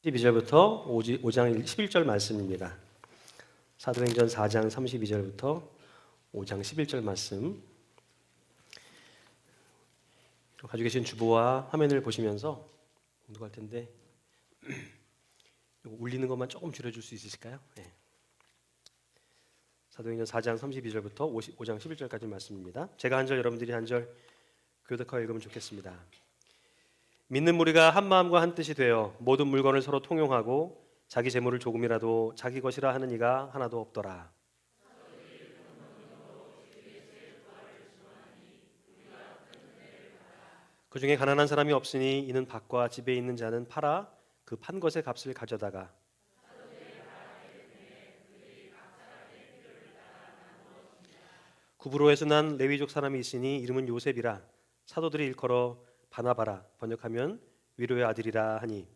12절부터 5장 11절 말씀입니다. 사도행전 4장 32절부터 5장 11절 말씀. 가지고 계신 주보와 화면을 보시면서 공독할 텐데 울리는 것만 조금 줄여줄 수 있으실까요? 네. 사도행전 4장 32절부터 5장 11절까지 말씀입니다. 제가 한 절, 여러분들이 한 절 교독하여 읽으면 좋겠습니다. 믿는 무리가 한 마음과 한 뜻이 되어 모든 물건을 서로 통용하고 자기 재물을 조금이라도 자기 것이라 하는 이가 하나도 없더라. 그 중에 가난한 사람이 없으니 이는 밭과 집에 있는 자는 팔아 그 판 것의 값을 가져다가 구브로에서 난 레위족 사람이 있으니 이름은 요셉이라. 사도들이 일컬어 바나바라, 번역하면 위로의 아들이라 하니.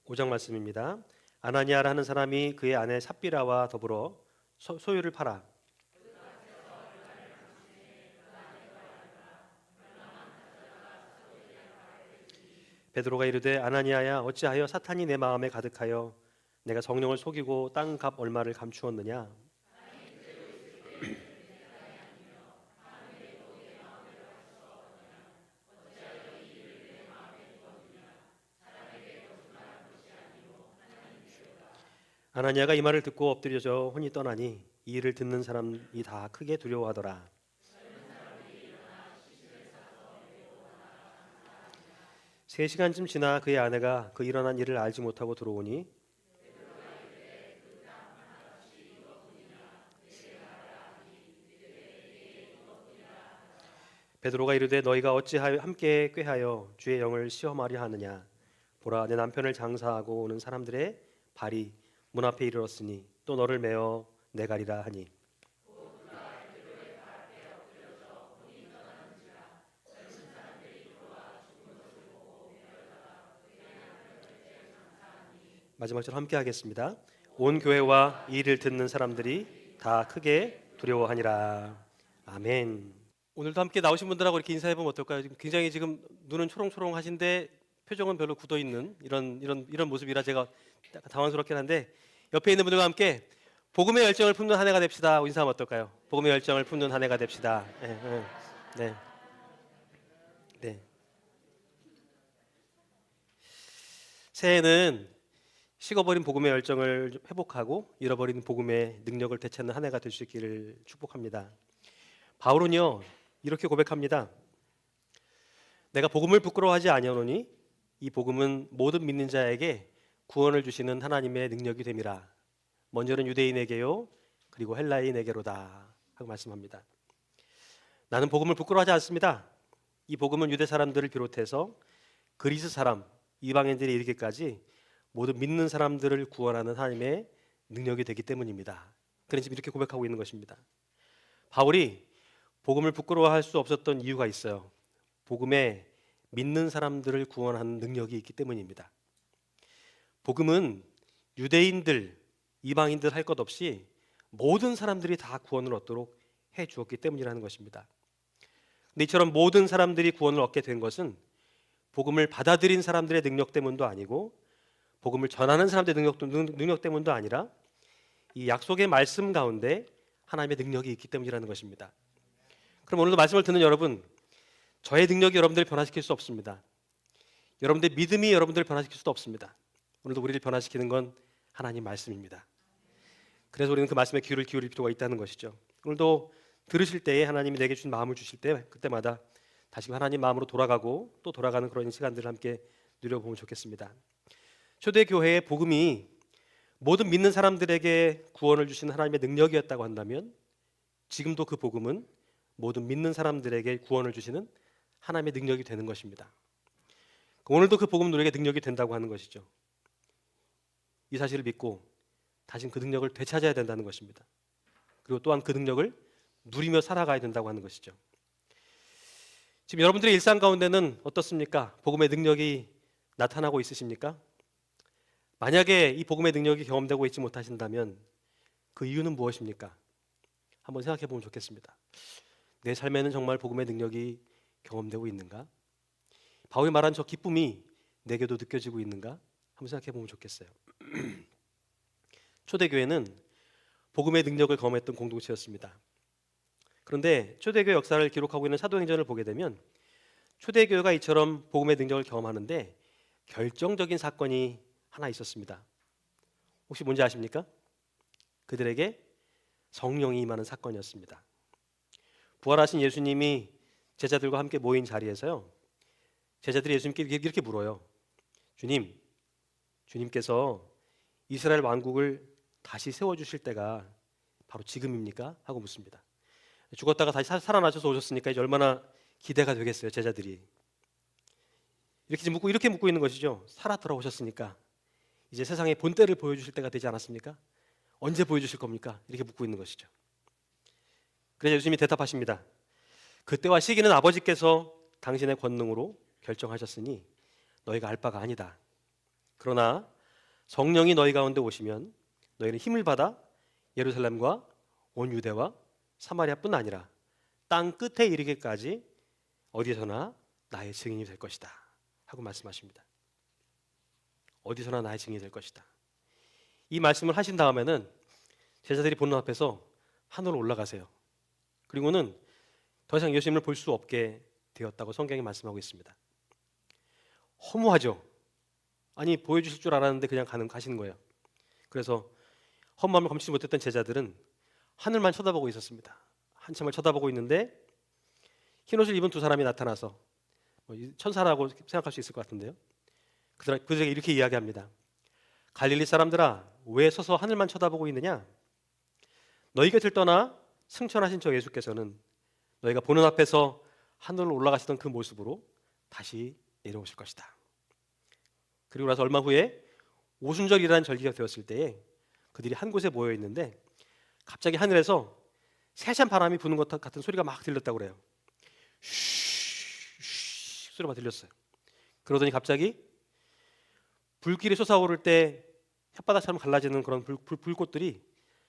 5장 말씀입니다. 아나니아라 하는 사람이 그의 아내 삽비라와 더불어 소유를 팔아 베드로가 이르되 아나니아야, 어찌하여 사탄이 내 마음에 가득하여 내가 성령을 속이고 땅값 얼마를 감추었느냐. 아나니아가 이 말을 듣고 엎드려져 혼이 떠나니 이 일을 듣는 사람이 다 크게 두려워하더라. 3시간쯤 지나 그의 아내가 그 일어난 일을 알지 못하고 들어오니 베드로가 이르되 너희가 어찌하여 함께 꾀하여 주의 영을 시험하려 하느냐. 보라, 내 남편을 장사하고 오는 사람들의 발이 문 앞에 이르렀으니 또 너를 메어 내가리라 하니. 마지막 절 함께 하겠습니다. 온 교회와 이 일을 듣는 사람들이 다 크게 두려워하니라. 아멘. 오늘도 함께 나오신 분들하고 이렇게 인사해보면 어떨까요? 굉장히 지금 눈은 초롱초롱하신데 표정은 별로 굳어있는 이런 모습이라 제가 약간 당황스럽긴 한데, 옆에 있는 분들과 함께 복음의 열정을 품는 한 해가 됩시다. 인사하면 어떨까요? 복음의 열정을 품는 한 해가 됩시다. 네. 네. 새해는 식어버린 복음의 열정을 회복하고 잃어버린 복음의 능력을 되찾는 한 해가 될 수 있기를 축복합니다. 바울은요 이렇게 고백합니다. 내가 복음을 부끄러워하지 아니하노니 이 복음은 모든 믿는 자에게 구원을 주시는 하나님의 능력이 됨이라. 먼저는 유대인에게요 그리고 헬라인에게로다 하고 말씀합니다. 나는 복음을 부끄러워하지 않습니다. 이 복음은 유대 사람들을 비롯해서 그리스 사람, 이방인들이 이르기까지 모든 믿는 사람들을 구원하는 하나님의 능력이 되기 때문입니다. 그는 지금 이렇게 고백하고 있는 것입니다. 바울이 복음을 부끄러워할 수 없었던 이유가 있어요. 복음에 믿는 사람들을 구원하는 능력이 있기 때문입니다. 복음은 유대인들, 이방인들 할 것 없이 모든 사람들이 다 구원을 얻도록 해 주었기 때문이라는 것입니다. 근데 이처럼 모든 사람들이 구원을 얻게 된 것은 복음을 받아들인 사람들의 능력 때문도 아니고 복음을 전하는 사람들의 능력 때문도 아니라 이 약속의 말씀 가운데 하나님의 능력이 있기 때문이라는 것입니다. 그럼 오늘도 말씀을 듣는 여러분, 저의 능력이 여러분들을 변화시킬 수 없습니다. 여러분들의 믿음이 여러분들을 변화시킬 수도 없습니다. 오늘도 우리를 변화시키는 건 하나님 말씀입니다. 그래서 우리는 그 말씀에 귀를 기울일 필요가 있다는 것이죠. 오늘도 들으실 때에 하나님이 내게 주신 마음을 주실 때 그때마다 다시 하나님 마음으로 돌아가고 또 돌아가는 그런 시간들을 함께 누려보면 좋겠습니다. 초대교회의 복음이 모든 믿는 사람들에게 구원을 주신 하나님의 능력이었다고 한다면 지금도 그 복음은 모든 믿는 사람들에게 구원을 주시는 하나님의 능력이 되는 것입니다. 오늘도 그 복음은 우리에게 능력이 된다고 하는 것이죠. 이 사실을 믿고 다시 그 능력을 되찾아야 된다는 것입니다. 그리고 또한 그 능력을 누리며 살아가야 된다고 하는 것이죠. 지금 여러분들의 일상 가운데는 어떻습니까? 복음의 능력이 나타나고 있으십니까? 만약에 이 복음의 능력이 경험되고 있지 못하신다면 그 이유는 무엇입니까? 한번 생각해 보면 좋겠습니다. 내 삶에는 정말 복음의 능력이 경험되고 있는가? 바울이 말한 저 기쁨이 내게도 느껴지고 있는가? 한번 생각해 보면 좋겠어요. 초대교회는 복음의 능력을 경험했던 공동체였습니다. 그런데 초대교회 역사를 기록하고 있는 사도행전을 보게 되면 초대교회가 이처럼 복음의 능력을 경험하는데 결정적인 사건이 하나 있었습니다. 혹시 뭔지 아십니까? 그들에게 성령이 임하는 사건이었습니다. 부활하신 예수님이 제자들과 함께 모인 자리에서요, 제자들이 예수님께 이렇게 물어요. 주님께서 이스라엘 왕국을 다시 세워주실 때가 바로 지금입니까? 하고 묻습니다. 죽었다가 다시 살아나셔서 오셨으니까 이제 얼마나 기대가 되겠어요, 제자들이. 이렇게 묻고 있는 것이죠. 살아 돌아오셨으니까 이제 세상의 본때를 보여주실 때가 되지 않았습니까? 언제 보여주실 겁니까? 이렇게 묻고 있는 것이죠. 그래서 예수님이 대답하십니다. 그때와 시기는 아버지께서 당신의 권능으로 결정하셨으니 너희가 알 바가 아니다. 그러나 성령이 너희 가운데 오시면 너희는 힘을 받아 예루살렘과 온 유대와 사마리아뿐 아니라 땅 끝에 이르기까지 어디서나 나의 증인이 될 것이다 하고 말씀하십니다. 어디서나 나의 증인이 될 것이다. 이 말씀을 하신 다음에는 제자들이 보는 앞에서 하늘로 올라가세요. 그리고는 더 이상 예수님을 볼 수 없게 되었다고 성경이 말씀하고 있습니다. 허무하죠. 아니 보여주실 줄 알았는데 그냥 가시는 거예요. 그래서 헛마음을 감추지 못했던 제자들은 하늘만 쳐다보고 있었습니다. 한참을 쳐다보고 있는데 흰옷을 입은 두 사람이 나타나서 천사라고 생각할 수 있을 것 같은데요. 그들에게 이렇게 이야기합니다. 갈릴리 사람들아, 왜 서서 하늘만 쳐다보고 있느냐? 너희 곁을 떠나 승천하신 저 예수께서는 너희가 보는 앞에서 하늘로 올라가시던 그 모습으로 다시 내려오실 것이다. 그리고 나서 얼마 후에 오순절이라는 절기가 되었을 때에 그들이 한 곳에 모여 있는데 갑자기 하늘에서 세찬 바람이 부는 것 같은 소리가 막 들렸다고 그래요. 쉬 소리가 들렸어요. 그러더니 갑자기 불길이 솟아오를 때 혓바닥처럼 갈라지는 그런 불꽃들이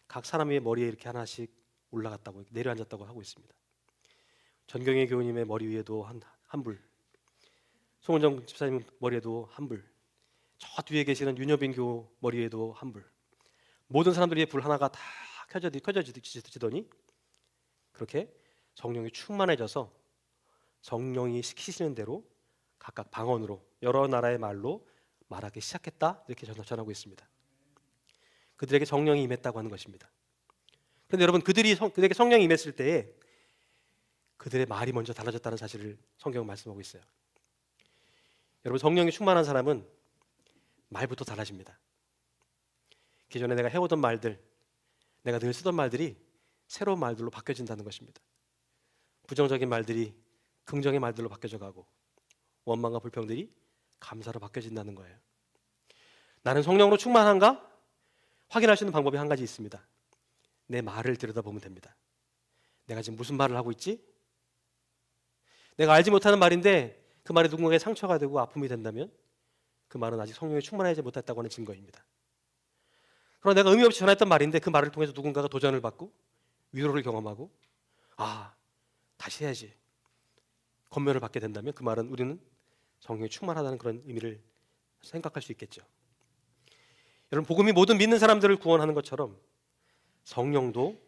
각 사람의 머리에 이렇게 하나씩 올라갔다고 내려앉았다고 하고 있습니다. 전경희 교우님의 머리 위에도 한 불, 송은정 집사님 머리에도 한 불, 저 뒤에 계시는 윤여빈 교우 머리에도 한 불, 모든 사람들의 불 하나가 다 켜져지더니 그렇게 성령이 충만해져서 성령이 시키시는 대로 각각 방언으로 여러 나라의 말로 말하기 시작했다, 이렇게 전하고 있습니다. 그들에게 성령이 임했다고 하는 것입니다. 그런데 여러분, 그들에게 성령이 임했을 때에 그들의 말이 먼저 달라졌다는 사실을 성경은 말씀하고 있어요. 여러분, 성령이 충만한 사람은 말부터 달라집니다. 기존에 내가 해오던 말들, 내가 늘 쓰던 말들이 새로운 말들로 바뀌어진다는 것입니다. 부정적인 말들이 긍정의 말들로 바뀌어져 가고 원망과 불평들이 감사로 바뀌어진다는 거예요. 나는 성령으로 충만한가? 확인할 수 있는 방법이 한 가지 있습니다. 내 말을 들여다보면 됩니다. 내가 지금 무슨 말을 하고 있지? 내가 알지 못하는 말인데 그 말이 누군가에게 상처가 되고 아픔이 된다면 그 말은 아직 성령이 충만하지 못했다고 하는 증거입니다. 그러나 내가 의미 없이 전했던 말인데 그 말을 통해서 누군가가 도전을 받고 위로를 경험하고 다시 해야지 권면을 받게 된다면 그 말은 우리는 성령이 충만하다는 그런 의미를 생각할 수 있겠죠. 여러분, 복음이 모든 믿는 사람들을 구원하는 것처럼 성령도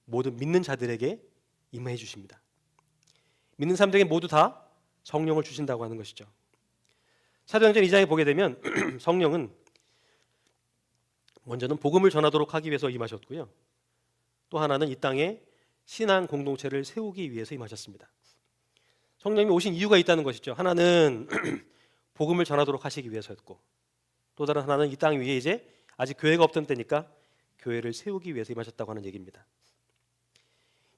모든 믿는 자들에게 임해 주십니다. 믿는 사람들에게 모두 다 성령을 주신다고 하는 것이죠. 사도행전 2장에 보게 되면 성령은 먼저는 복음을 전하도록 하기 위해서 임하셨고요. 또 하나는 이 땅에 신앙 공동체를 세우기 위해서 임하셨습니다. 성령님이 오신 이유가 있다는 것이죠. 하나는 복음을 전하도록 하시기 위해서였고, 또 다른 하나는 이 땅 위에 이제 아직 교회가 없던 때니까 교회를 세우기 위해서 임하셨다고 하는 얘기입니다.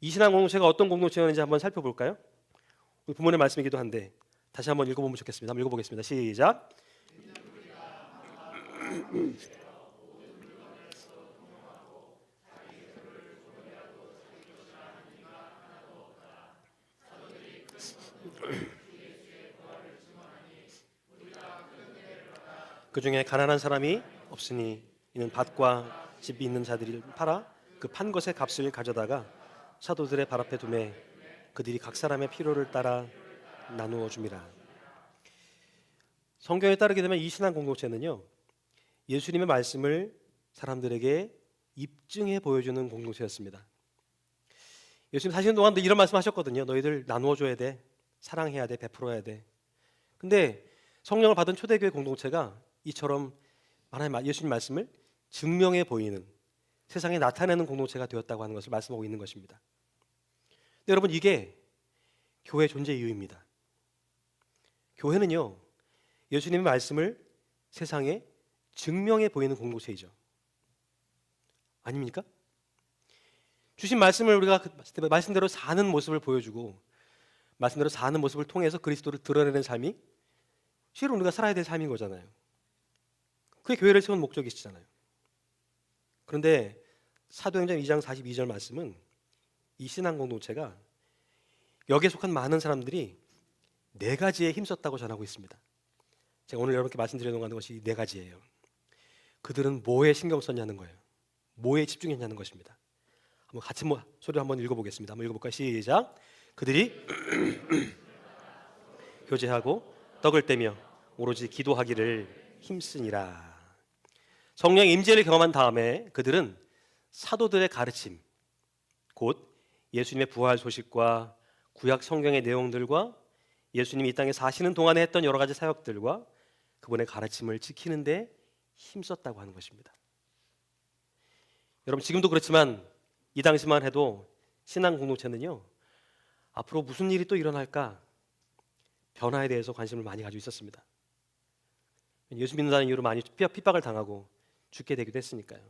이 신앙 공동체가 어떤 공동체였는지 한번 살펴볼까요? 우리 부모님 말씀이기도 한데 다시 한번 읽어보면 좋겠습니다. 한번 읽어보겠습니다. 시작. 그 중에 가난한 사람이 없으니 이는 밭과 집이 있는 자들이 팔아 그 판 것의 값을 가져다가 사도들의 발 앞에 두매 그들이 각 사람의 필요를 따라 나누어 줍니다. 성경에 따르게 되면 이 신앙 공동체는요, 예수님의 말씀을 사람들에게 입증해 보여주는 공동체였습니다. 예수님 사시는 동안도 이런 말씀하셨거든요. 너희들 나누어 줘야 돼, 사랑해야 돼, 베풀어야 돼. 근데 성령을 받은 초대교회 공동체가 이처럼 예수님 말씀을 증명해 보이는, 세상에 나타내는 공동체가 되었다고 하는 것을 말씀하고 있는 것입니다. 근데 여러분, 이게 교회 존재 이유입니다. 교회는요, 예수님의 말씀을 세상에 증명해 보이는 공동체이죠. 아닙니까? 주신 말씀을 우리가 말씀대로 사는 모습을 보여주고, 말씀대로 사는 모습을 통해서 그리스도를 드러내는 삶이 실은 우리가 살아야 될 삶인 거잖아요. 그게 교회를 세운 목적이시잖아요. 그런데 사도행전 2장 42절 말씀은 이 신앙 공동체가 여기에 속한 많은 사람들이 네 가지에 힘썼다고 전하고 있습니다. 제가 오늘 여러분께 말씀드리려는 것이 네 가지예요. 그들은 뭐에 신경 썼냐는 거예요. 뭐에 집중했냐는 것입니다. 한번 같이 소리로 한번 읽어보겠습니다. 한번 읽어볼까요? 시작. 그들이 교제하고 떡을 떼며 오로지 기도하기를 힘쓰니라. 성령의 임재를 경험한 다음에 그들은 사도들의 가르침, 곧 예수님의 부활 소식과 구약 성경의 내용들과 예수님이 이 땅에 사시는 동안에 했던 여러 가지 사역들과 그분의 가르침을 지키는 데 힘썼다고 하는 것입니다. 여러분, 지금도 그렇지만 이 당시만 해도 신앙 공동체는요, 앞으로 무슨 일이 또 일어날까 변화에 대해서 관심을 많이 가지고 있었습니다. 예수 믿는다는 이유로 많이 핍박을 당하고 죽게 되기도 했으니까요.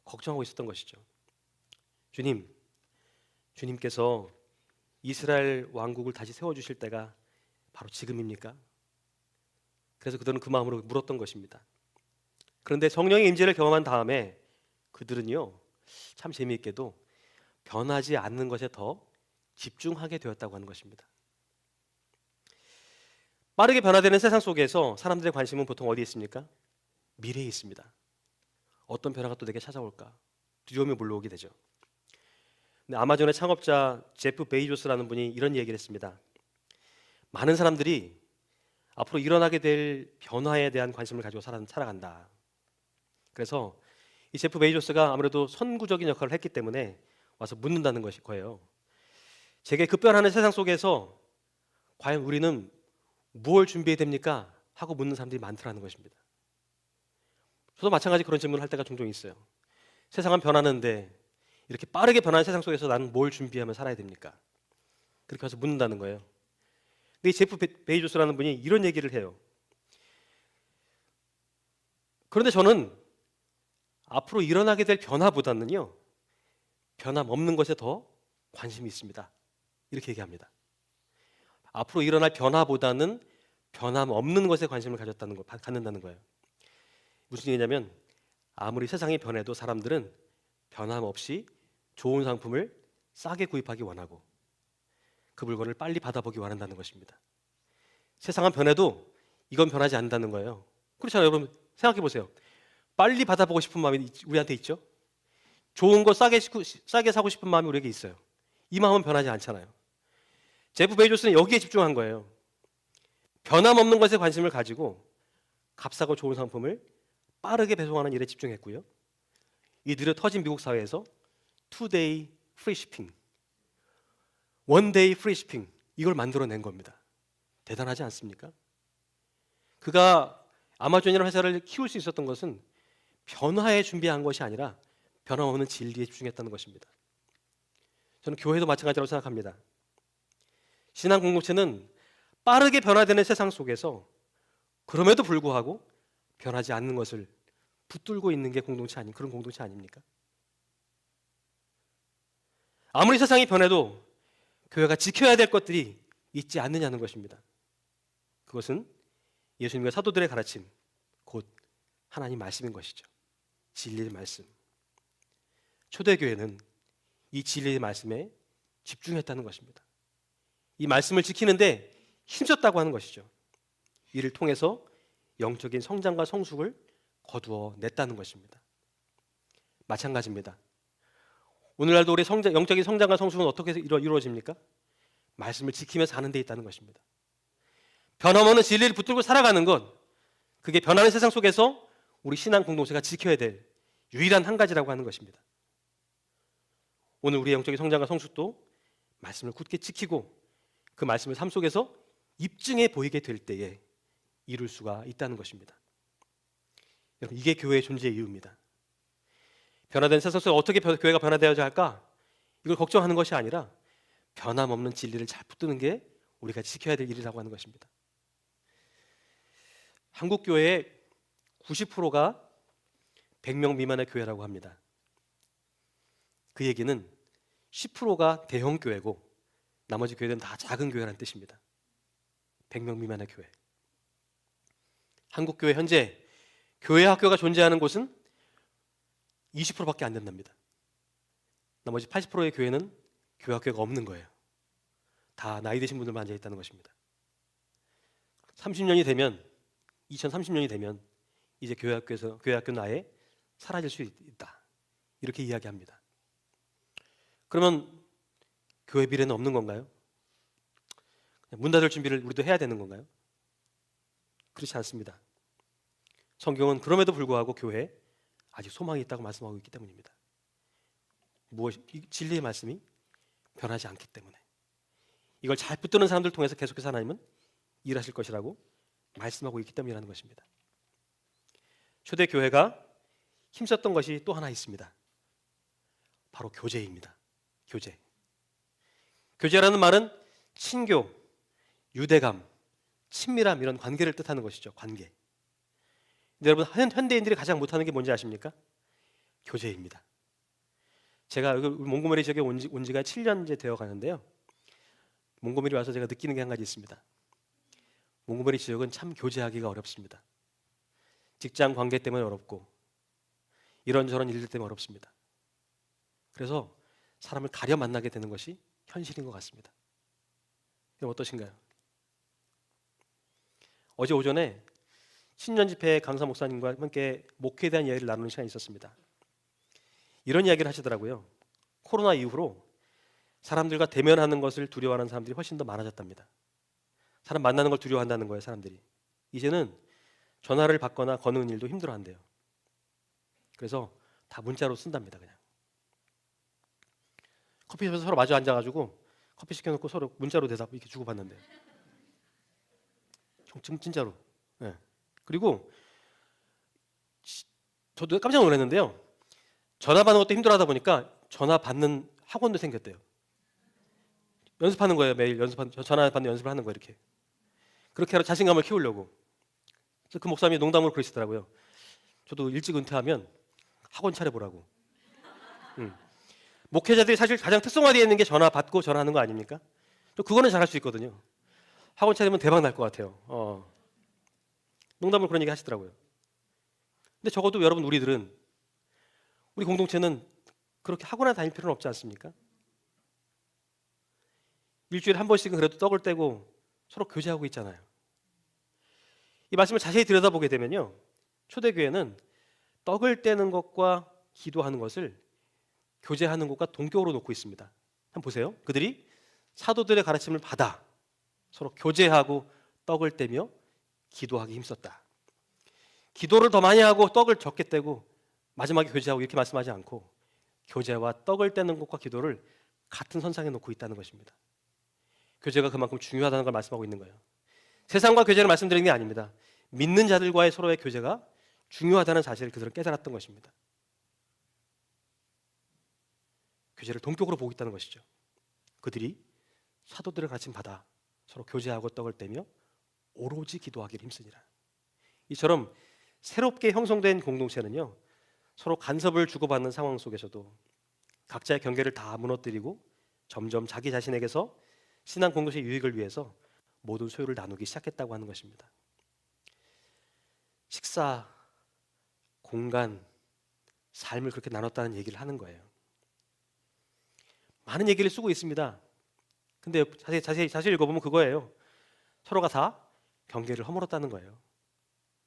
걱정하고 있었던 것이죠. 주님께서 이스라엘 왕국을 다시 세워주실 때가 바로 지금입니까? 그래서 그들은 그 마음으로 물었던 것입니다. 그런데 성령의 임재를 경험한 다음에 그들은요, 참 재미있게도 변하지 않는 것에 더 집중하게 되었다고 하는 것입니다. 빠르게 변화되는 세상 속에서 사람들의 관심은 보통 어디에 있습니까? 미래에 있습니다. 어떤 변화가 또 내게 찾아올까? 두려움이 몰려오게 되죠. 근데 아마존의 창업자 제프 베이조스라는 분이 이런 얘기를 했습니다. 많은 사람들이 앞으로 일어나게 될 변화에 대한 관심을 가지고 살아간다. 그래서 이 제프 베이조스가 아무래도 선구적인 역할을 했기 때문에 와서 묻는다는 것이 거예요. 제게 급변하는 세상 속에서 과연 우리는 무엇을 준비해야 됩니까? 하고 묻는 사람들이 많더라는 것입니다. 저도 마찬가지 그런 질문을 할 때가 종종 있어요. 세상은 변하는데 이렇게 빠르게 변하는 세상 속에서 나는 뭘 준비하며 살아야 됩니까? 그렇게 해서 묻는다는 거예요. 근데 이 제프 베이조스라는 분이 이런 얘기를 해요. 그런데 저는 앞으로 일어나게 될 변화보다는요, 변함없는 것에 더 관심이 있습니다. 이렇게 얘기합니다. 앞으로 일어날 변화보다는 변함없는 것에 관심을 갖는다는 거예요. 무슨 얘기냐면 아무리 세상이 변해도 사람들은 변함없이 좋은 상품을 싸게 구입하기 원하고 그 물건을 빨리 받아보기 원한다는 것입니다. 세상은 변해도 이건 변하지 않는다는 거예요. 그렇잖아요. 여러분 생각해 보세요. 빨리 받아보고 싶은 마음이 우리한테 있죠. 좋은 거 싸게 사고 싶은 마음이 우리에게 있어요. 이 마음은 변하지 않잖아요. 제프 베이조스는 여기에 집중한 거예요. 변함없는 것에 관심을 가지고 값싸고 좋은 상품을 빠르게 배송하는 일에 집중했고요. 이 느려 터진 미국 사회에서 2day free shipping, 1day free shipping 이걸 만들어낸 겁니다. 대단하지 않습니까? 그가 아마존이라는 회사를 키울 수 있었던 것은 변화에 준비한 것이 아니라 변함없는 진리에 집중했다는 것입니다. 저는 교회도 마찬가지라고 생각합니다. 신앙 공동체는 빠르게 변화되는 세상 속에서 그럼에도 불구하고 변하지 않는 것을 붙들고 있는 게 그런 공동체 아닙니까? 아무리 세상이 변해도 교회가 지켜야 될 것들이 있지 않느냐는 것입니다. 그것은 예수님과 사도들의 가르침, 곧 하나님 말씀인 것이죠. 진리의 말씀. 초대교회는 이 진리의 말씀에 집중했다는 것입니다. 이 말씀을 지키는데 힘썼다고 하는 것이죠. 이를 통해서 영적인 성장과 성숙을 거두어냈다는 것입니다. 마찬가지입니다. 오늘날도 우리 영적인 성장과 성숙은 어떻게 이루어집니까? 말씀을 지키며 사는 데 있다는 것입니다. 변함없는 진리를 붙들고 살아가는 것, 그게 변하는 세상 속에서 우리 신앙 공동체가 지켜야 될 유일한 한 가지라고 하는 것입니다. 오늘 우리의 영적인 성장과 성숙도 말씀을 굳게 지키고 그 말씀을 삶 속에서 입증해 보이게 될 때에 이룰 수가 있다는 것입니다. 여러분, 이게 교회의 존재의 이유입니다. 변화된 세상 속에 어떻게 교회가 변화되어야 할까? 이걸 걱정하는 것이 아니라 변함없는 진리를 잘 붙드는 게 우리가 지켜야 될 일이라고 하는 것입니다. 한국 교회의 90%가 100명 미만의 교회라고 합니다. 그 얘기는 10%가 대형 교회고 나머지 교회들은 다 작은 교회라는 뜻입니다. 100명 미만의 교회. 한국 교회 현재 교회 학교가 존재하는 곳은 20%밖에 안 된답니다. 나머지 80%의 교회는 교회 학교가 없는 거예요. 다 나이 드신 분들만 앉아 있다는 것입니다. 30년이 되면 2030년이 되면 이제 교회 학교는 아예 사라질 수 있다. 이렇게 이야기합니다. 그러면 교회 미래는 없는 건가요? 문 닫을 준비를 우리도 해야 되는 건가요? 그렇지 않습니다. 성경은 그럼에도 불구하고 교회에 아직 소망이 있다고 말씀하고 있기 때문입니다. 진리의 말씀이 변하지 않기 때문에 이걸 잘 붙드는 사람들 통해서 계속해서 하나님은 일하실 것이라고 말씀하고 있기 때문이라는 것입니다. 초대교회가 힘썼던 것이 또 하나 있습니다. 바로 교제입니다. 교제. 교제라는 말은 친교, 유대감, 친밀함 이런 관계를 뜻하는 것이죠. 관계. 근데 여러분, 현대인들이 가장 못하는 게 뭔지 아십니까? 교제입니다. 제가 여기 몽고메리 지역에 온 지가 7년째 되어 가는데요. 몽고메리 와서 제가 느끼는 게 한 가지 있습니다. 몽고메리 지역은 참 교제하기가 어렵습니다. 직장 관계 때문에 어렵고 이런저런 일들 때문에 어렵습니다. 그래서 사람을 가려 만나게 되는 것이 현실인 것 같습니다. 어떠신가요? 어제 오전에 신년 집회 강사 목사님과 함께 목회에 대한 이야기를 나누는 시간이 있었습니다. 이런 이야기를 하시더라고요. 코로나 이후로 사람들과 대면하는 것을 두려워하는 사람들이 훨씬 더 많아졌답니다. 사람 만나는 걸 두려워한다는 거예요, 사람들이. 이제는 전화를 받거나 거는 일도 힘들어한대요. 그래서 다 문자로 쓴답니다, 그냥. 커피숍에서 서로 마주 앉아가지고 커피 시켜놓고 서로 문자로 대답 이렇게 주고받는데, 진짜로. 네. 그리고 저도 깜짝 놀랐는데요. 전화 받는 것도 힘들어하다 보니까 전화 받는 학원도 생겼대요. 연습하는 거예요, 매일 전화 받는 연습을 하는 거예요, 이렇게. 그렇게 하러 자신감을 키우려고. 그래서 그 목사님이 농담으로 그러시더라고요. 저도 일찍 은퇴하면 학원 차려보라고. 목회자들이 사실 가장 특성화되어 있는 게 전화 받고 전화하는 거 아닙니까? 또 그거는 잘할 수 있거든요. 학원 차리면 대박 날 것 같아요. 농담으로 그런 얘기 하시더라고요. 근데 적어도 여러분, 우리 공동체는 그렇게 학원에 다닐 필요는 없지 않습니까? 일주일에 한 번씩은 그래도 떡을 떼고 서로 교제하고 있잖아요. 이 말씀을 자세히 들여다보게 되면요, 초대교회는 떡을 떼는 것과 기도하는 것을 교제하는 것과 동격으로 놓고 있습니다. 한번 보세요. 그들이 사도들의 가르침을 받아 서로 교제하고 떡을 떼며 기도하기 힘썼다. 기도를 더 많이 하고 떡을 적게 떼고 마지막에 교제하고 이렇게 말씀하지 않고 교제와 떡을 떼는 것과 기도를 같은 선상에 놓고 있다는 것입니다. 교제가 그만큼 중요하다는 걸 말씀하고 있는 거예요. 세상과 교제를 말씀드리는 게 아닙니다. 믿는 자들과의 서로의 교제가 중요하다는 사실을 그들은 깨달았던 것입니다. 교제를 동격으로 보고 있다는 것이죠. 그들이 사도들의 가르침 받아 서로 교제하고 떡을 떼며 오로지 기도하기를 힘쓰니라. 이처럼 새롭게 형성된 공동체는요, 서로 간섭을 주고받는 상황 속에서도 각자의 경계를 다 무너뜨리고 점점 자기 자신에게서 신앙 공동체의 유익을 위해서 모든 소유를 나누기 시작했다고 하는 것입니다. 식사, 공간, 삶을 그렇게 나눴다는 얘기를 하는 거예요. 많은 얘기를 쓰고 있습니다. 근데 자세히 읽어보면 그거예요. 서로가 다 경계를 허물었다는 거예요.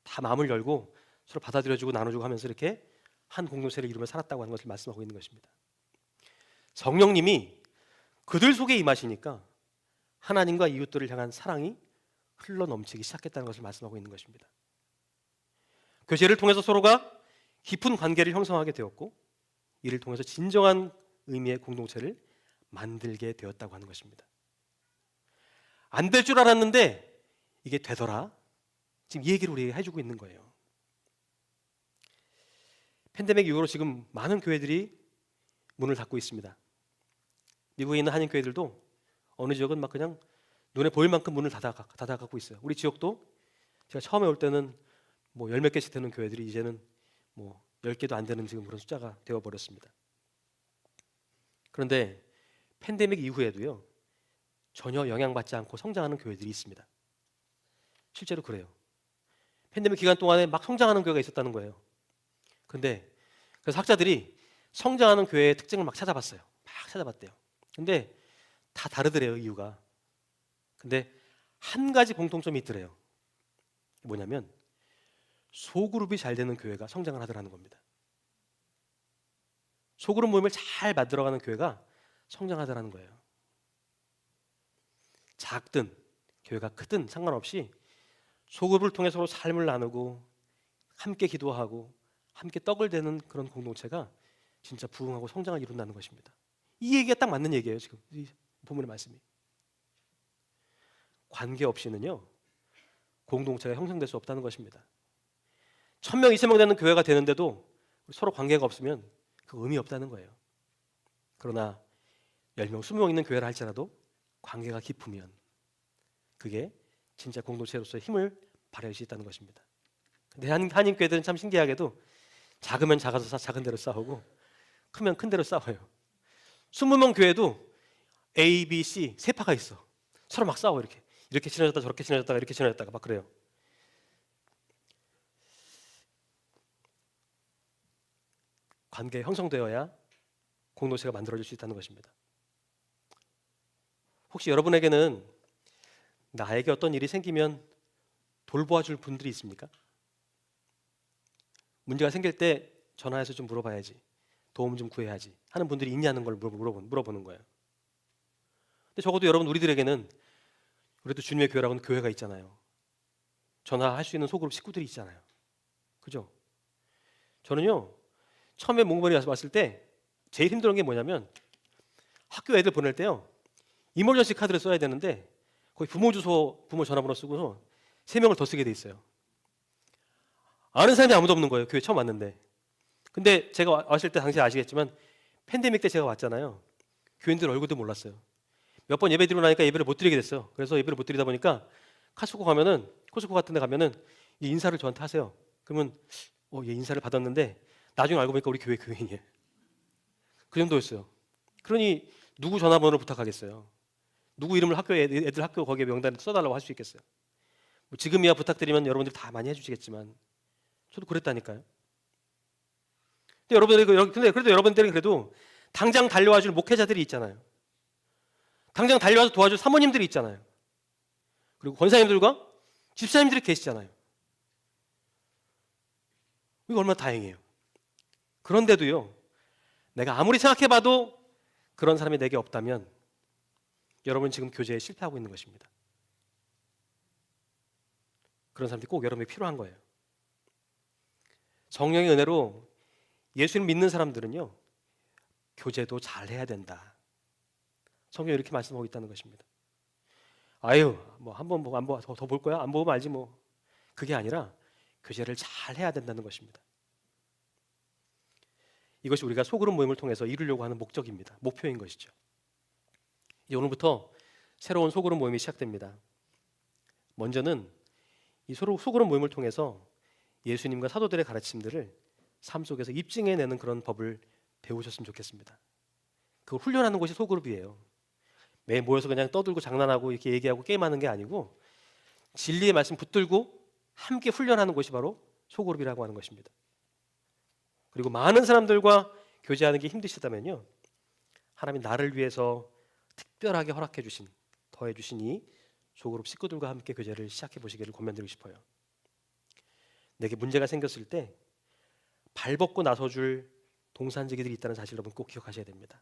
다 마음을 열고 서로 받아들여주고 나눠주고 하면서 이렇게 한 공동체를 이루며 살았다고 하는 것을 말씀하고 있는 것입니다. 성령님이 그들 속에 임하시니까 하나님과 이웃들을 향한 사랑이 흘러 넘치기 시작했다는 것을 말씀하고 있는 것입니다. 교제를 통해서 서로가 깊은 관계를 형성하게 되었고, 이를 통해서 진정한 의미의 공동체를 만들게 되었다고 하는 것입니다. 안 될 줄 알았는데 이게 되더라. 지금 이 얘기를 우리에게 해주고 있는 거예요. 팬데믹 이후로 지금 많은 교회들이 문을 닫고 있습니다. 미국에 있는 한인 교회들도 어느 지역은 막 그냥 눈에 보일 만큼 문을 닫아가고 있어요. 우리 지역도 제가 처음에 올 때는 뭐 열 몇 개씩 되는 교회들이 이제는 뭐 10개도 안 되는 지금 그런 숫자가 되어버렸습니다. 그런데 팬데믹 이후에도요, 전혀 영향받지 않고 성장하는 교회들이 있습니다. 실제로 그래요. 팬데믹 기간 동안에 막 성장하는 교회가 있었다는 거예요. 그런데 그래서 학자들이 성장하는 교회의 특징을 막 찾아봤어요. 막 찾아봤대요. 근데 다 다르더래요, 이유가. 근데 한 가지 공통점이 있더래요. 뭐냐면 소그룹이 잘 되는 교회가 성장을 하더라는 겁니다. 소그룹 모임을 잘 만들어가는 교회가 성장하더라는 거예요. 작든 교회가 크든 상관없이 소그룹을 통해 서로 삶을 나누고 함께 기도하고 함께 떡을 대는 그런 공동체가 진짜 부흥하고 성장을 이룬다는 것입니다. 이 얘기가 딱 맞는 얘기예요. 지금 이 본문의 말씀이. 관계 없이는요, 공동체가 형성될 수 없다는 것입니다. 1000명, 2000명 되는 교회가 되는데도 서로 관계가 없으면 그 의미 없다는 거예요. 그러나 10명, 20명 있는 교회를 할지라도 관계가 깊으면 그게 진짜 공동체로서의 힘을 발휘할 수 있다는 것입니다. 근데 한인 교회들은 참 신기하게도 작으면 작아서 작은 대로 싸우고 크면 큰 대로 싸워요. 20명 교회도 A, B, C 세 파가 있어. 서로 막 싸워. 이렇게 친해졌다 저렇게 친해졌다가 이렇게 친해졌다가 막 그래요. 관계 형성되어야 공동체가 만들어질 수 있다는 것입니다. 혹시 여러분에게는 나에게 어떤 일이 생기면 돌보아줄 분들이 있습니까? 문제가 생길 때 전화해서 좀 물어봐야지, 도움 좀 구해야지 하는 분들이 있냐는 걸 물어보는 거예요. 근데 적어도 여러분, 우리들에게는 그래도 주님의 교회라고는 교회가 있잖아요. 전화할 수 있는 소그룹 식구들이 있잖아요. 그죠? 저는요, 처음에 몽골에 왔을 때 제일 힘들었던 게 뭐냐면, 학교 애들 보낼 때요, 이머전시 카드를 써야 되는데 거기 부모 주소, 부모 전화번호 쓰고서 3명을 더 쓰게 돼 있어요. 아는 사람이 아무도 없는 거예요. 교회 처음 왔는데. 근데 제가 왔을 때 당시 아시겠지만 팬데믹 때 제가 왔잖아요. 교인들 얼굴도 몰랐어요. 몇 번 예배 드리고 나니까 예배를 못 드리게 됐어요. 그래서 예배를 못 드리다 보니까 코스코 같은 데 가면은 이 인사를 저한테 하세요. 그러면 얘 인사를 받았는데 나중에 알고 보니까 우리 교회 교인이에요. 그 정도였어요. 그러니 누구 전화번호를 부탁하겠어요? 누구 이름을 애들 학교 거기에 명단에 써달라고 할 수 있겠어요? 뭐 지금이야 부탁드리면 여러분들이 다 많이 해주시겠지만 저도 그랬다니까요. 근데 그래도 여러분들이 그래도 당장 달려와줄 목회자들이 있잖아요. 당장 달려와서 도와줄 사모님들이 있잖아요. 그리고 권사님들과 집사님들이 계시잖아요. 이거 얼마나 다행이에요. 그런데도요, 내가 아무리 생각해봐도 그런 사람이 내게 없다면 여러분 지금 교제에 실패하고 있는 것입니다. 그런 사람들이 꼭 여러분에게 필요한 거예요. 성령의 은혜로 예수를 믿는 사람들은요, 교제도 잘 해야 된다. 성경이 이렇게 말씀하고 있다는 것입니다. 아유, 뭐 한 번 보고 안 보고 더 볼 거야? 안 보면 알지 뭐. 그게 아니라 교제를 잘 해야 된다는 것입니다. 이것이 우리가 소그룹 모임을 통해서 이루려고 하는 목적입니다. 목표인 것이죠. 이제 오늘부터 새로운 소그룹 모임이 시작됩니다. 먼저는 이 소그룹 모임을 통해서 예수님과 사도들의 가르침들을 삶 속에서 입증해내는 그런 법을 배우셨으면 좋겠습니다. 그걸 훈련하는 곳이 소그룹이에요. 매일 모여서 그냥 떠들고 장난하고 이렇게 얘기하고 게임하는 게 아니고 진리의 말씀 붙들고 함께 훈련하는 곳이 바로 소그룹이라고 하는 것입니다. 그리고 많은 사람들과 교제하는 게 힘드시다면요, 하나님이 나를 위해서 특별하게 허락해 주신, 더해 주신 이 소그룹 식구들과 함께 교제를 시작해 보시기를 권면드리고 싶어요. 내게 문제가 생겼을 때 발벗고 나서줄 동산지기들이 있다는 사실 여러분 꼭 기억하셔야 됩니다.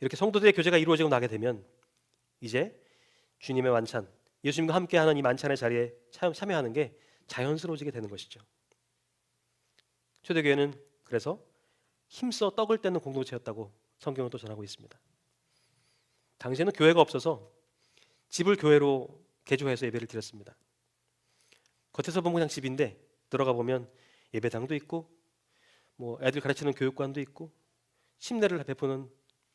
이렇게 성도들의 교제가 이루어지고 나게 되면 이제 주님의 만찬, 예수님과 함께하는 이 만찬의 자리에 참여하는 게 자연스러워지게 되는 것이죠. 초대교회는 그래서 힘써 떡을 떼는 공동체였다고 성경은 또 전하고 있습니다. 당시에는 교회가 없어서 집을 교회로 개조해서 예배를 드렸습니다. 겉에서 보면 그냥 집인데 들어가 보면 예배당도 있고 뭐 애들 가르치는 교육관도 있고 침례를 베푸는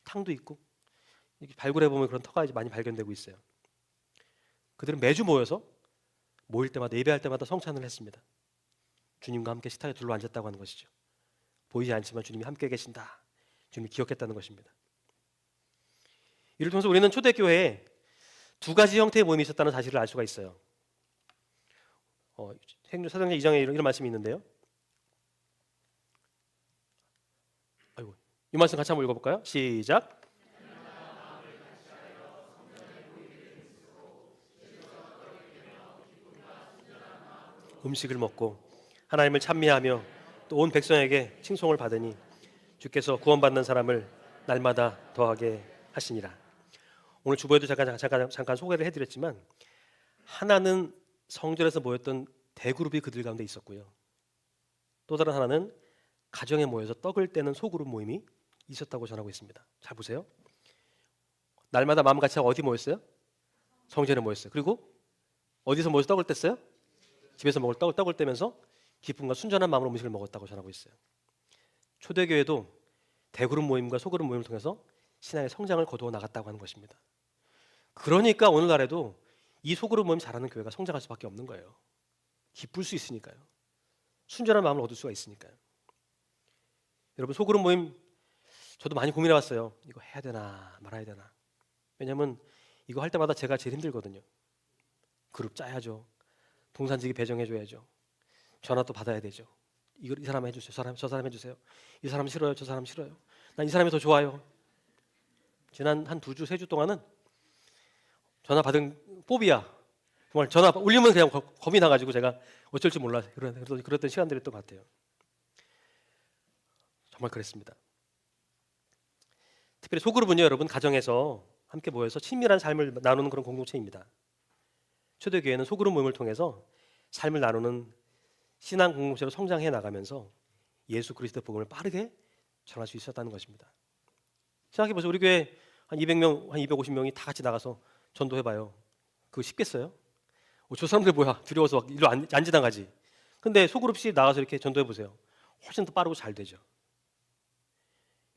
탕도 있고 이렇게 발굴해 보면 그런 터가 이제 많이 발견되고 있어요. 그들은 매주 모여서 모일 때마다 예배할 때마다 성찬을 했습니다. 주님과 함께 식탁에 둘러 앉았다고 하는 것이죠. 보이지 않지만 주님이 함께 계신다. 주님이 기억했다는 것입니다. 이를 통해서 우리는 초대교회에 두 가지 형태의 모임이 있었다는 사실을 알 수가 있어요. 사도행전 2장에 이런 말씀이 있는데요. 이 말씀 같이 한번 읽어볼까요? 시작. 음식을 먹고 하나님을 찬미하며 또 온 백성에게 칭송을 받으니 주께서 구원받는 사람을 날마다 더하게 하시니라. 오늘 주보에도 잠깐 소개를 해드렸지만 하나는 성전에서 모였던 대그룹이 그들 가운데 있었고요. 또 다른 하나는 가정에 모여서 떡을 떼는 소그룹 모임이 있었다고 전하고 있습니다. 잘 보세요. 날마다 마음같이 어디 모였어요? 성전에 모였어요. 그리고 어디서 모여서 떡을 뗐어요? 집에서 먹을 떡을 떼면서 기쁨과 순전한 마음으로 음식을 먹었다고 전하고 있어요. 초대교회도 대그룹 모임과 소그룹 모임을 통해서 신앙의 성장을 거두어 나갔다고 하는 것입니다. 그러니까 오늘날에도 이 소그룹 모임 잘하는 교회가 성장할 수밖에 없는 거예요. 기쁠 수 있으니까요. 순전한 마음을 얻을 수가 있으니까요. 여러분, 소그룹 모임 저도 많이 고민해봤어요. 이거 해야 되나 말아야 되나. 왜냐하면 이거 할 때마다 제가 제일 힘들거든요. 그룹 짜야죠. 동산지기 배정해줘야죠. 전화 또 받아야 되죠. 이 사람 해주세요. 저 사람 해주세요. 이 사람 싫어요. 저 사람 싫어요. 난 이 사람이 더 좋아요. 지난 한 2주, 3주 동안은 전화 받은 뽀비야. 정말 전화 울리면 그냥 겁이 나가지고 제가 어쩔 줄 몰라 그랬던 시간들이 또 같아요. 정말 그랬습니다. 특별히 소그룹은요, 여러분, 가정에서 함께 모여서 친밀한 삶을 나누는 그런 공동체입니다. 초대교회는 소그룹 모임을 통해서 삶을 나누는 신앙 공동체로 성장해 나가면서 예수 그리스도의 복음을 빠르게 전할 수 있었다는 것입니다. 생각해 보세요. 우리 교회 한 200명, 한 250명이 다 같이 나가서 전도해봐요. 그거 쉽겠어요? 저 사람들 뭐야? 두려워서 일로 안 지나가지. 근데 소그룹씩 나가서 이렇게 전도해보세요. 훨씬 더 빠르고 잘 되죠.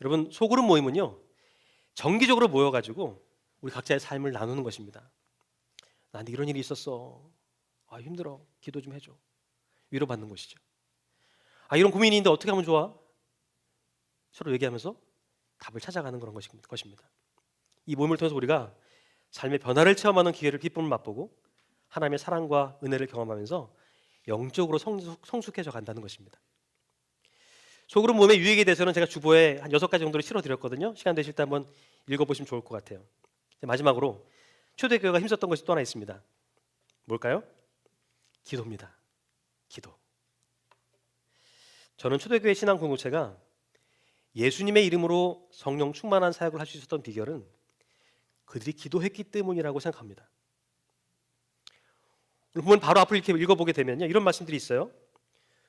여러분, 소그룹 모임은요, 정기적으로 모여가지고 우리 각자의 삶을 나누는 것입니다. 나한테 이런 일이 있었어. 힘들어. 기도 좀 해줘. 위로받는 것이죠. 이런 고민이 있는데 어떻게 하면 좋아? 서로 얘기하면서 답을 찾아가는 그런 것입니다. 이 모임을 통해서 우리가 삶의 변화를 체험하는 기회를 기쁨을 맛보고 하나님의 사랑과 은혜를 경험하면서 영적으로 성숙해져 간다는 것입니다. 소그룹 모임의 유익에 대해서는 제가 주보에 한 6가지 정도를 실어드렸거든요. 시간 되실 때 한번 읽어보시면 좋을 것 같아요. 마지막으로 초대교회가 힘썼던 것이 또 하나 있습니다. 뭘까요? 기도입니다. 기도. 저는 초대교회 신앙 공동체가 예수님의 이름으로 성령 충만한 사역을 할 수 있었던 비결은 그들이 기도했기 때문이라고 생각합니다. 오늘 보면 바로 앞을 이렇게 읽어보게 되면요, 이런 말씀들이 있어요.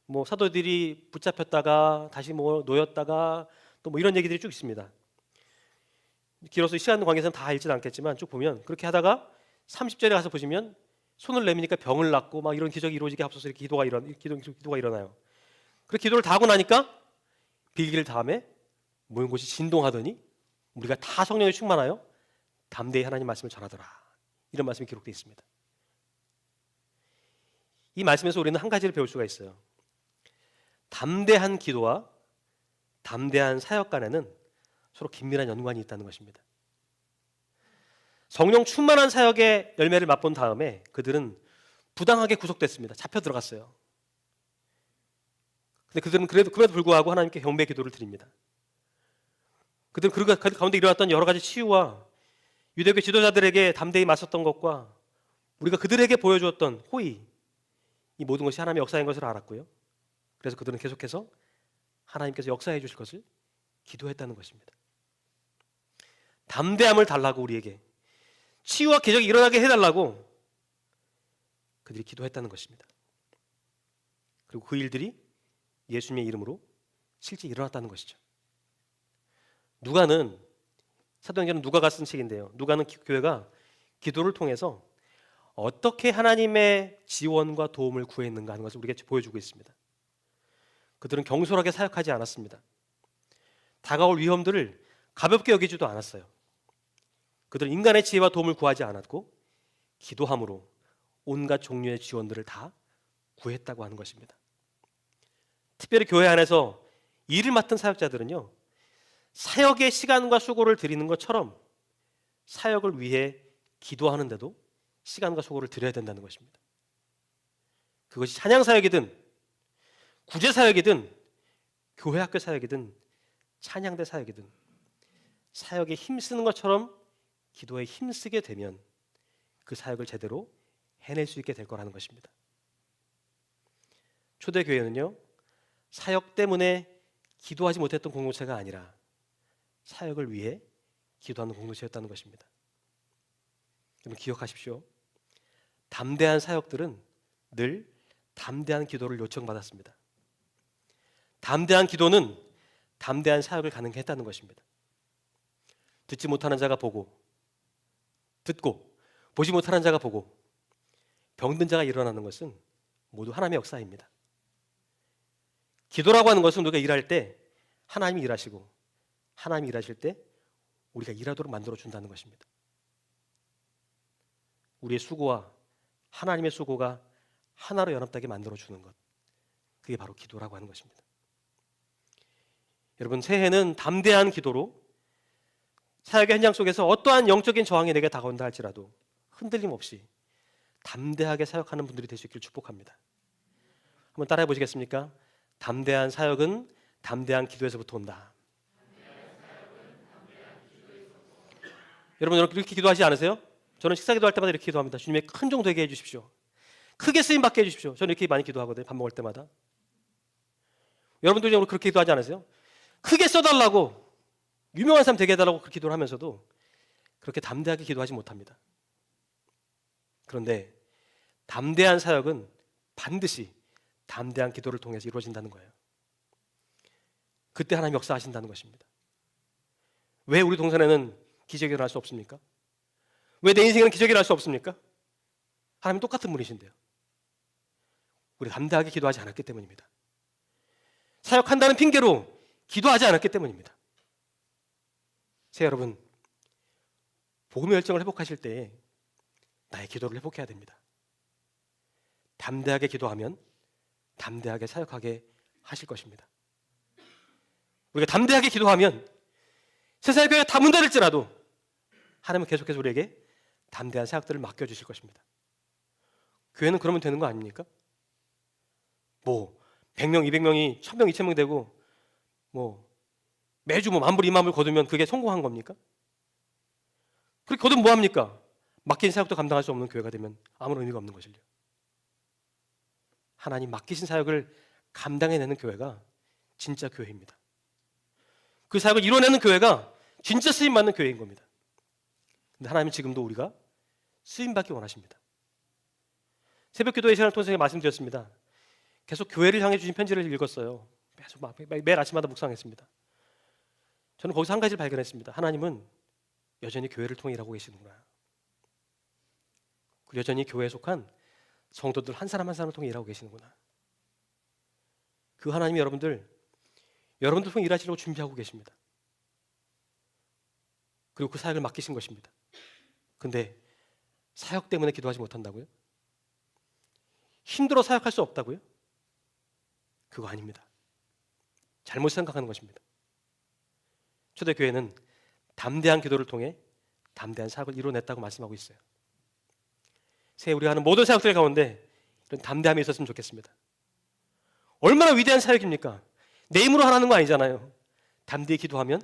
뭐 사도들이 붙잡혔다가 다시 뭐 놓였다가 또 뭐 이런 얘기들이 쭉 있습니다. 길어서 시간 관계에서는 다 읽지는 않겠지만 쭉 보면 그렇게 하다가 30절에 가서 보시면 손을 내미니까 병을 낫고 막 이런 기적이 이루어지게 앞서서 이렇게 기도가 일어나요. 그렇게 기도를 다 하고 나니까 빌기를 다음에 모인 곳이 진동하더니 우리가 다 성령에 충만하여 담대히 하나님 말씀을 전하더라. 이런 말씀이 기록되어 있습니다. 이 말씀에서 우리는 한 가지를 배울 수가 있어요. 담대한 기도와 담대한 사역 간에는 서로 긴밀한 연관이 있다는 것입니다. 성령 충만한 사역의 열매를 맛본 다음에 그들은 부당하게 구속됐습니다. 잡혀 들어갔어요. 근데 그들은 그럼에도 불구하고 하나님께 경배 기도를 드립니다. 그들은 그 가운데 일어났던 여러 가지 치유와 유대교 지도자들에게 담대히 맞섰던 것과 우리가 그들에게 보여주었던 호의, 이 모든 것이 하나님의 역사인 것을 알았고요. 그래서 그들은 계속해서 하나님께서 역사해 주실 것을 기도했다는 것입니다. 담대함을 달라고 우리에게, 치유와 기적이 일어나게 해달라고 그들이 기도했다는 것입니다. 그리고 그 일들이 예수님의 이름으로 실제 일어났다는 것이죠. 누가는, 사도행전은 누가가 쓴 책인데요, 누가는 교회가 기도를 통해서 어떻게 하나님의 지원과 도움을 구했는가 하는 것을 우리에게 보여주고 있습니다. 그들은 경솔하게 사역하지 않았습니다. 다가올 위험들을 가볍게 여기지도 않았어요. 그들은 인간의 지혜와 도움을 구하지 않았고 기도함으로 온갖 종류의 지원들을 다 구했다고 하는 것입니다. 특별히 교회 안에서 일을 맡은 사역자들은요, 사역의 시간과 수고를 드리는 것처럼 사역을 위해 기도하는데도 시간과 수고를 드려야 된다는 것입니다. 그것이 찬양 사역이든 구제 사역이든 교회 학교 사역이든 찬양대 사역이든 사역에 힘쓰는 것처럼 기도에 힘쓰게 되면 그 사역을 제대로 해낼 수 있게 될 거라는 것입니다. 초대교회는요, 사역 때문에 기도하지 못했던 공동체가 아니라 사역을 위해 기도하는 공동체였다는 것입니다. 여러분 기억하십시오. 담대한 사역들은 늘 담대한 기도를 요청받았습니다. 담대한 기도는 담대한 사역을 가능케 했다는 것입니다. 듣지 못하는 자가 보고, 듣고 보지 못하는 자가 보고, 병든 자가 일어나는 것은 모두 하나님의 역사입니다. 기도라고 하는 것은 우리가 일할 때 하나님이 일하시고 하나님이 일하실 때 우리가 일하도록 만들어준다는 것입니다. 우리의 수고와 하나님의 수고가 하나로 연합되게 만들어주는 것, 그게 바로 기도라고 하는 것입니다. 여러분, 새해는 담대한 기도로 사역의 현장 속에서 어떠한 영적인 저항이 내게 다가온다 할지라도 흔들림 없이 담대하게 사역하는 분들이 될 수 있기를 축복합니다. 한번 따라해 보시겠습니까? 담대한 사역은 담대한 기도에서부터 온다. 여러분 이렇게 기도하지 않으세요? 저는 식사 기도할 때마다 이렇게 기도합니다. 주님의 큰 종 되게 해주십시오. 크게 쓰임 받게 해주십시오. 저는 이렇게 많이 기도하거든요. 밥 먹을 때마다. 여러분도 그렇게 기도하지 않으세요? 크게 써달라고, 유명한 사람 되게 해달라고 그렇게 기도를 하면서도 그렇게 담대하게 기도하지 못합니다. 그런데 담대한 사역은 반드시 담대한 기도를 통해서 이루어진다는 거예요. 그때 하나님 역사하신다는 것입니다. 왜 우리 동산에는 기적이 일어날 수 없습니까? 왜 내 인생에는 기적이 일어날 수 없습니까? 하나님은 똑같은 분이신데요. 우리 담대하게 기도하지 않았기 때문입니다. 사역한다는 핑계로 기도하지 않았기 때문입니다. 새 여러분, 복음의 열정을 회복하실 때 나의 기도를 회복해야 됩니다. 담대하게 기도하면 담대하게 사역하게 하실 것입니다. 우리가 담대하게 기도하면 세상의 교회가 다 문닫을지라도 하나님은 계속해서 우리에게 담대한 사역들을 맡겨주실 것입니다. 교회는 그러면 되는 거 아닙니까? 100명, 200명이 1000명, 2000명 되고 매주 10,000불, 20,000불 거두면 그게 성공한 겁니까? 그렇게 거두면 뭐합니까? 맡긴 사역도 감당할 수 없는 교회가 되면 아무런 의미가 없는 것이죠. 하나님 맡기신 사역을 감당해내는 교회가 진짜 교회입니다. 그 사역을 이뤄내는 교회가 진짜 쓰임받는 교회인 겁니다. 근데 하나님은 지금도 우리가 쓰임받기 원하십니다. 새벽기도의 시간을 통해서 말씀드렸습니다. 계속 교회를 향해 주신 편지를 읽었어요. 계속 매일 아침마다 묵상했습니다. 저는 거기서 한 가지를 발견했습니다. 하나님은 여전히 교회를 통해 일하고 계시는구나. 여전히 교회에 속한 성도들 한 사람 한 사람을 통해 일하고 계시는구나. 그 하나님이 여러분들 통해 일하시려고 준비하고 계십니다. 그리고 그 사역을 맡기신 것입니다. 근데 사역 때문에 기도하지 못한다고요? 힘들어 사역할 수 없다고요? 그거 아닙니다. 잘못 생각하는 것입니다. 초대교회는 담대한 기도를 통해 담대한 사역을 이뤄냈다고 말씀하고 있어요. 새해 우리가 하는 모든 사역들 가운데 이런 담대함이 있었으면 좋겠습니다. 얼마나 위대한 사역입니까? 내 힘으로 하라는 거 아니잖아요. 담대히 기도하면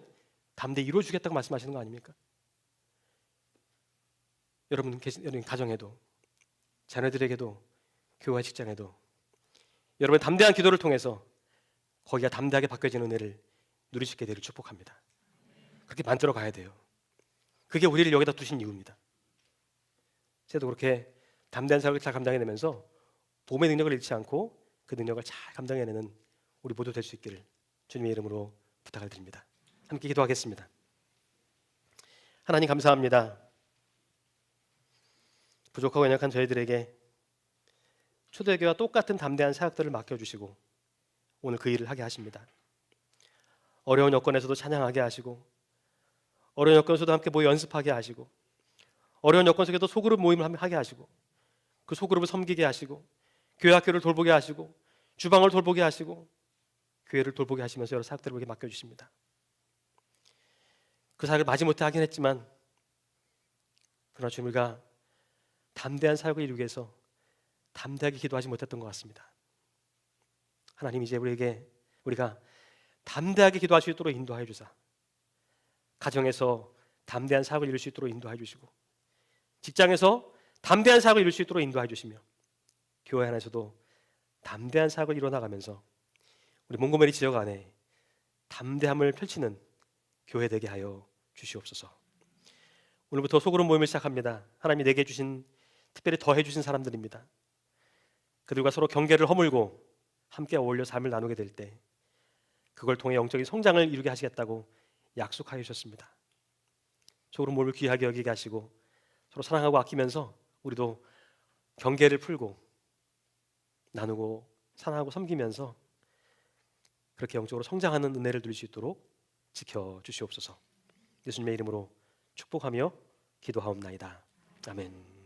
담대히 이루어주겠다고 말씀하시는 거 아닙니까? 여러분 가정에도, 자녀들에게도, 교회와 직장에도 여러분의 담대한 기도를 통해서 거기가 담대하게 바뀌어지는 은혜를 누리실 게 되기를 축복합니다. 그렇게 만들어 가야 돼요. 그게 우리를 여기다 두신 이유입니다. 저도 그렇게 담대한 사역을 잘 감당해내면서 복음의 능력을 잃지 않고 그 능력을 잘 감당해내는 우리 모두 될 수 있기를 주님의 이름으로 부탁을 드립니다. 함께 기도하겠습니다. 하나님 감사합니다. 부족하고 연약한 저희들에게 초대교회와 똑같은 담대한 사역들을 맡겨주시고 오늘 그 일을 하게 하십니다. 어려운 여건에서도 찬양하게 하시고 어려운 여건에서도 함께 모여 연습하게 하시고 어려운 여건 속에도 소그룹 모임을 하게 하시고 그 소그룹을 섬기게 하시고 교회 학교를 돌보게 하시고 주방을 돌보게 하시고 교회를 돌보게 하시면서 여러 사역들을 우리에게 맡겨주십니다. 그 사역을 마지못해 하긴 했지만 그러나 주님 우리가 담대한 사역을 이루기 위해서 담대하게 기도하지 못했던 것 같습니다. 하나님 이제 우리가 담대하게 기도할 수 있도록 인도하여 주사 가정에서 담대한 사역을 이룰 수 있도록 인도하여 주시고 직장에서 담대한 사역을 이룰 수 있도록 인도하여 주시며 교회 안에서도 담대한 사역을 이뤄나가면서 우리 몽고메리 지역 안에 담대함을 펼치는 교회 되게 하여 주시옵소서. 오늘부터 소그룹 모임을 시작합니다. 하나님이 내게 주신 특별히 더해 주신 사람들입니다. 그들과 서로 경계를 허물고 함께 어울려 삶을 나누게 될 때 그걸 통해 영적인 성장을 이루게 하시겠다고 약속하여 주셨습니다. 소그룹 모임을 귀하게 여기게 하시고 서로 사랑하고 아끼면서 우리도 경계를 풀고 나누고 사랑하고 섬기면서 그렇게 영적으로 성장하는 은혜를 누릴 수 있도록 지켜주시옵소서. 예수님의 이름으로 축복하며 기도하옵나이다. 아멘.